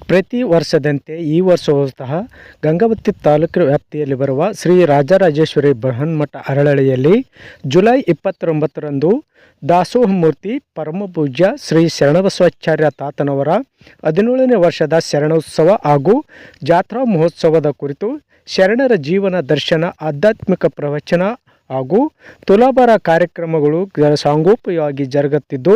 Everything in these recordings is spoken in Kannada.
ಪ್ರತಿ ವರ್ಷದಂತೆ ಈ ವರ್ಷವೂ ಸಹ ಗಂಗಾವತಿ ತಾಲೂಕಿನ ವ್ಯಾಪ್ತಿಯಲ್ಲಿ ಬರುವ ಶ್ರೀ ರಾಜರಾಜೇಶ್ವರಿ ಬೃಹನ್ಮಠ ಅರಳಳ್ಳಿಯಲ್ಲಿ ಜುಲೈ 29ರಂದು ದಾಸೋಹ ಮೂರ್ತಿ ಪರಮಪೂಜ್ಯ ಶ್ರೀ ಶರಣಬಸವಾಚಾರ್ಯ ತಾತನವರ 17ನೇ ವರ್ಷದ ಶರಣೋತ್ಸವ ಹಾಗೂ ಜಾತ್ರಾ ಮಹೋತ್ಸವದ ಕುರಿತು ಶರಣರ ಜೀವನ ದರ್ಶನ, ಆಧ್ಯಾತ್ಮಿಕ ಪ್ರವಚನ ಹಾಗೂ ತುಲಾಭಾರ ಕಾರ್ಯಕ್ರಮಗಳು ಸಾಂಗೋಪಾಯವಾಗಿ ಜರುಗುತ್ತಿದ್ದು,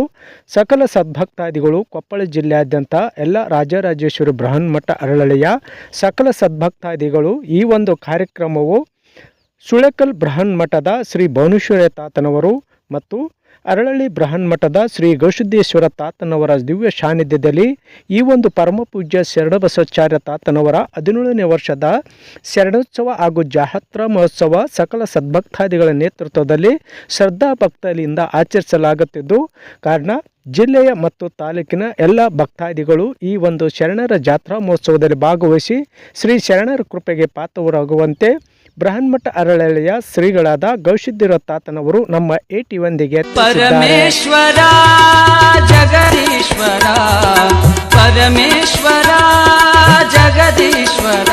ಸಕಲ ಸದ್ಭಕ್ತಾದಿಗಳು ಕೊಪ್ಪಳ ಜಿಲ್ಲೆಯಾದ್ಯಂತ ಎಲ್ಲ ರಾಜರಾಜೇಶ್ವರಿ ಬೃಹನ್ಮಠ ಅರಳಳ್ಳಿಯ ಸಕಲ ಸದ್ಭಕ್ತಾದಿಗಳು ಈ ಒಂದು ಕಾರ್ಯಕ್ರಮವು ಸುಳೆಕಲ್ ಬೃಹನ್ಮಠದ ಶ್ರೀ ಭುವನೇಶ್ವರ ತಾತನವರು ಮತ್ತು ಅರಳಳ್ಳಿ ಬೃಹನ್ಮಠದ ಶ್ರೀ ಗವಿಸಿದ್ದೇಶ್ವರ ತಾತನವರ ದಿವ್ಯ ಸಾನ್ನಿಧ್ಯದಲ್ಲಿ ಈ ಒಂದು ಪರಮಪೂಜ್ಯ ಶರಣಬಸವಾಚಾರ್ಯ ತಾತನವರ 17ನೇ ವರ್ಷದ ಶರಣೋತ್ಸವ ಹಾಗೂ ಜಾತ್ರಾ ಮಹೋತ್ಸವ ಸಕಲ ಸದ್ಭಕ್ತಾದಿಗಳ ನೇತೃತ್ವದಲ್ಲಿ ಶ್ರದ್ಧಾಭಕ್ತಿಯಿಂದ ಆಚರಿಸಲಾಗುತ್ತಿದ್ದು, ಕಾರಣ ಜಿಲ್ಲೆಯ ಮತ್ತು ತಾಲೂಕಿನ ಎಲ್ಲ ಭಕ್ತಾದಿಗಳು ಈ ಒಂದು ಶರಣರ ಜಾತ್ರಾ ಮಹೋತ್ಸವದಲ್ಲಿ ಭಾಗವಹಿಸಿ ಶ್ರೀ ಶರಣರ ಕೃಪೆಗೆ ಪಾತ್ರರಾಗುವಂತೆ ಬೃಹನ್ಮಠ ಅರಳಳ್ಳಿಯ ಶ್ರೀಗಳಾದ ಗವಿಸಿದ್ದೇಶ್ವರ ತಾತನವರು ನಮ್ಮ AT1 ಪರಮೇಶ್ವರ ಜಗದೀಶ್ವರ, ಪರಮೇಶ್ವರ ಜಗದೀಶ್ವರ,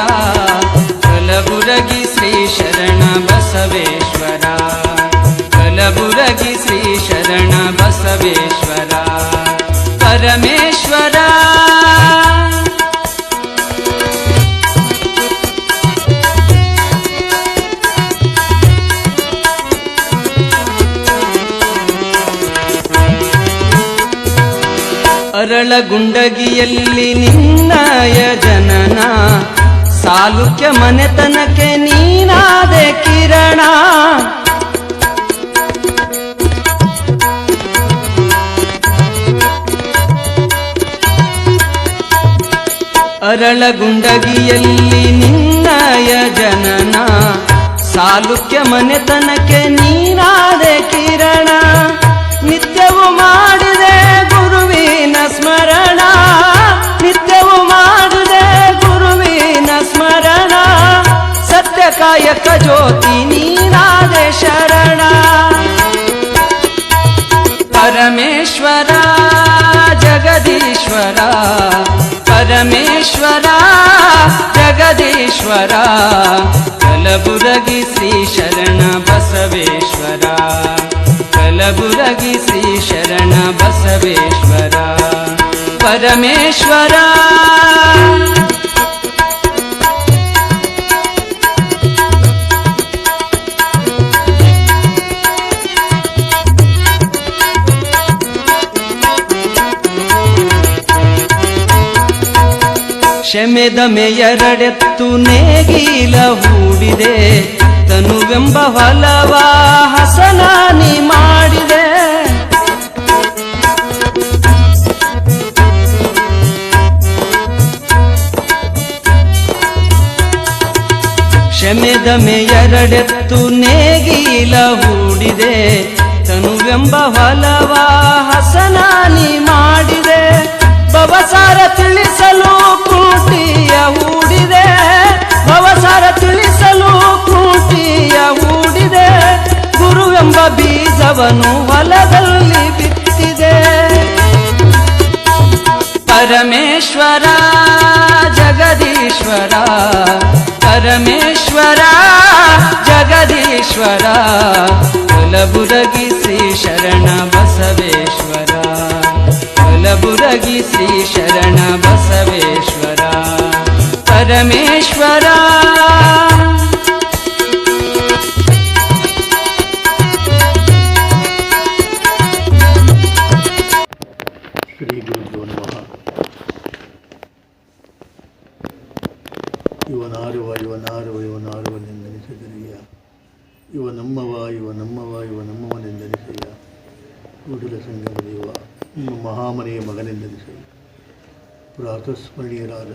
ಕಲಬುರಗಿ ಶ್ರೀ ಶರಣ ಬಸವೇಶ್ವರ, ಕಲಬುರಗಿ ಶ್ರೀ ಶರಣ ಬಸವೇಶ್ವರ, ಪರಮೇಶ್ವರ ಅರಳಗುಂಡಗಿಯಲ್ಲಿ ನಿನ್ನಯ ಜನನ, ಸಾಲುಕ್ಯ ಮನೆತನಕ್ಕೆ ನೀನಾದೆ ಕಿರಣ, ಅರಳಗುಂಡಗಿಯಲ್ಲಿ ನಿನ್ನಯ ಜನನ, ಸಾಲುಕ್ಯ ಮನೆತನಕ್ಕೆ ನೀನಾದೆ ಕಿರಣ, ನಿತ್ಯವೂ ಮಾಡಿದೆ ಗುರುವಿನ ಸ್ಮರಣ, ನಿತ್ಯವೂ ಮಾಡಿದೆ ಗುರುವಿನ ಸ್ಮರಣ, ಸತ್ಯ ಕಾಯಕ ಜ್ಯೋತಿ ನೀನಾದೆ ಶರಣ, ಪರಮೇಶ್ವರ ಜಗದೀಶ್ವರ, ಪರಮೇಶ್ವರ ಜಗದೀಶ್ವರ, ಕಲಬುರಗಿ ಶ್ರೀ ಶರಣ ಬಸವೇಶ್ವರ, ಕಲಬುರಗಿ ಶ್ರೀ ಶರಣ ಬಸವೇಶ್ವರ, ಪರಮೇಶ್ವರ ಶಮೆದಮೆ ಎರಡೆತ್ತು ನೇಗಿಲ ಹೂಡಿದೆ, ತನುವೆಂಬ ಹೊಲವ ಹಸನಾನಿ ಮಾಡಿದೆ, ಶಮೆದಮೆ ಎರಡೆತ್ತು ನೇಗಿಲ ಹೂಡಿದೆ, ತನುವೆಂಬ ಹೊಲವ ಹಸನಾನಿ ಮಾಡಿದೆ, ಭವಸಾರ ತಿಳಿಸಲು ಕೂಟಿಯ ಹೂಡಿದೆ, ಭವಸಾರ ತಿಳಿಸಲು ಕೂಟಿಯ ಹೂಡಿದೆ, ಗುರುವೆಂಬ ಬೀಜವನ್ನು ಹೊಲದಲ್ಲಿ ಬಿತ್ತಿದೆ, ಪರಮೇಶ್ವರ ಜಗದೀಶ್ವರ, ಪರಮೇಶ್ವರ ಜಗದೀಶ್ವರ, ಕಲಬುರಗಿ ಶ್ರೀ ಶರಣ ಬಸವೇಶ್ವರ, ಕಲಬುರಗಿ ಶ್ರೀ ಶರಣ ಬಸವೇಶ್ವರ, ಪರಮೇಶ್ವರ ಶ್ರೀ ಗುರುಭ್ಯೋ ನಮಃ. ಇವನಾರುವ ಇವನಾರುವ ಇವನಾರುವನೆಂದೆನಿಸಿದರಿಯ, ಇವ ನಮ್ಮವ ಇವ ನಮ್ಮವ ಇವ ನಮ್ಮವನೆಂದೆನಿಸಯ್ಯ, ಕೂಡಲ ಸಂಗಮ ದೇವ ನಿಮ್ಮ ಮಹಾಮನೆಯ ಮಗನೆಂದೆನಿಸಯ್ಯ. ಪ್ರಾತಸ್ಮರಣೀಯರಾದ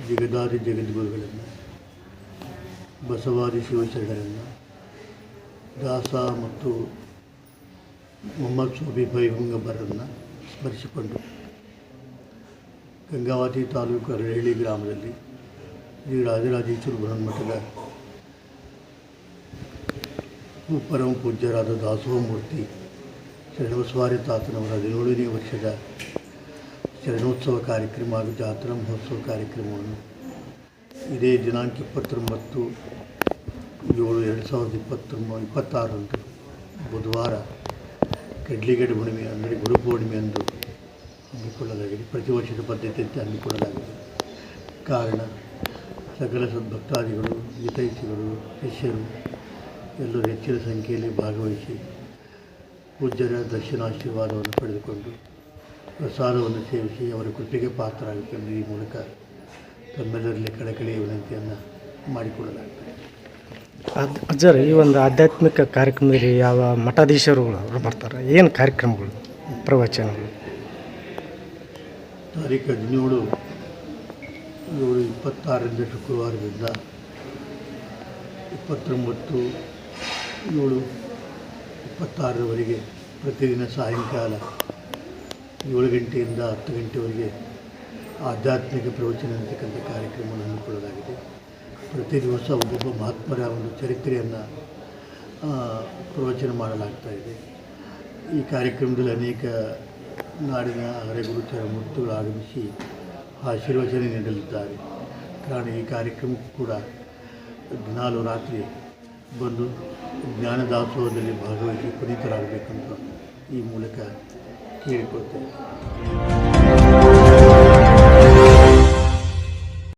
ಜಗದಾದಿ ಜಗದ್ಗುರುಗಳನ್ನು, ಬಸವಾದಿ ಶಿವಚರಣರನ್ನು, ದಾಸ ಮತ್ತು ಮೊಹಮ್ಮದ್ ಸೂಫಿ ಪೈಗಂಬರನ್ನು ಸ್ಮರಿಸಿಕೊಂಡು ಗಂಗಾವತಿ ತಾಲೂಕು ಅರಳಳ್ಳಿ ಗ್ರಾಮದಲ್ಲಿ ಶ್ರೀ ರಾಜರಾಜೇಶ್ವರಿ ಬೃಹನ್ಮಠದ ಪರಮ ಪೂಜ್ಯರಾದ ದಾಸೋಹ ಮೂರ್ತಿ ಶರಣಬಸವಾಚಾರ್ಯ ತಾತನವರ 17ನೇ ವರ್ಷದ ಶರಣೋತ್ಸವ ಕಾರ್ಯಕ್ರಮ ಹಾಗೂ ಜಾತ್ರಾ ಮಹೋತ್ಸವ ಕಾರ್ಯಕ್ರಮವನ್ನು ಇದೇ ದಿನಾಂಕ 29/7/2026 ಬುಧವಾರ ಕಡ್ಲಿಗೇಡು ಹುಣ್ಣಿಮೆ ಅಂದರೆ ಗುರುಪೂರ್ಣಿಮೆಯಂದು ಹಮ್ಮಿಕೊಳ್ಳಲಾಗಿದೆ. ಪ್ರತಿ ವರ್ಷದ ಪದ್ಧತಿಯಂತೆ ಹಮ್ಮಿಕೊಳ್ಳಲಾಗಿದೆ. ಕಾರಣ ಸಕಲ ಸದ್ಭಕ್ತಾದಿಗಳು, ಹಿತೈಷಿಗಳು, ಶಿಷ್ಯರು ಎಲ್ಲರೂ ಹೆಚ್ಚಿನ ಸಂಖ್ಯೆಯಲ್ಲಿ ಭಾಗವಹಿಸಿ ಪೂಜ್ಯರ ದರ್ಶನಾಶೀರ್ವಾದವನ್ನು ಪಡೆದುಕೊಂಡು ಪ್ರಸಾದವನ್ನು ಸೇವಿಸಿ ಅವರ ಕೃಪೆಗೆ ಪಾತ್ರರಾಗುತ್ತೆಂದು ಈ ಮೂಲಕ ತಮ್ಮೆಲ್ಲರಲ್ಲಿ ಕಳಕಳಿಯ ವಿನಂತಿಯನ್ನು ಮಾಡಿಕೊಳ್ಳಲಾಗ್ತದೆ. ಅಜ್ಜರ್, ಈ ಒಂದು ಆಧ್ಯಾತ್ಮಿಕ ಕಾರ್ಯಕ್ರಮದಲ್ಲಿ ಯಾವ ಮಠಾಧೀಶರುಗಳು ಅವರು ಬರ್ತಾರೆ? ಏನು ಕಾರ್ಯಕ್ರಮಗಳು, ಪ್ರವಚನಗಳು? ತಾರೀಖು 17/7/26 ಶುಕ್ರವಾರದಿಂದ 29/7/26 ಪ್ರತಿದಿನ ಸಾಯಂಕಾಲ 7 ಗಂಟೆಯಿಂದ 10 ಗಂಟೆವರೆಗೆ ಆಧ್ಯಾತ್ಮಿಕ ಪ್ರವಚನ ಅಂತಕ್ಕಂಥ ಕಾರ್ಯಕ್ರಮವನ್ನು ಹಮ್ಮಿಕೊಳ್ಳಲಾಗಿದೆ. ಪ್ರತಿ ದಿವಸ ಒಬ್ಬೊಬ್ಬ ಮಹಾತ್ಮರ ಒಂದು ಚರಿತ್ರೆಯನ್ನು ಪ್ರವಚನ ಮಾಡಲಾಗ್ತಾಯಿದೆ. ಈ ಕಾರ್ಯಕ್ರಮದಲ್ಲಿ ಅನೇಕ ನಾಡಿನ ಹರೆಗುರುತರ ಮೂರ್ತಿಗಳು ಆಗಮಿಸಿ ಆಶೀರ್ವಚನ ನೀಡಲಿದ್ದಾರೆ. ಕಾರಣ ಈ ಕಾರ್ಯಕ್ರಮಕ್ಕೂ ಕೂಡ ದಿನಾಲು ರಾತ್ರಿ ಬಂದು ಜ್ಞಾನದಾಸೋಹದಲ್ಲಿ ಭಾಗವಹಿಸಿ ಪುನೀತರಾಗಬೇಕಂತ ಈ ಮೂಲಕ ಕೇಳಿಕೊಳ್ತೇವೆ.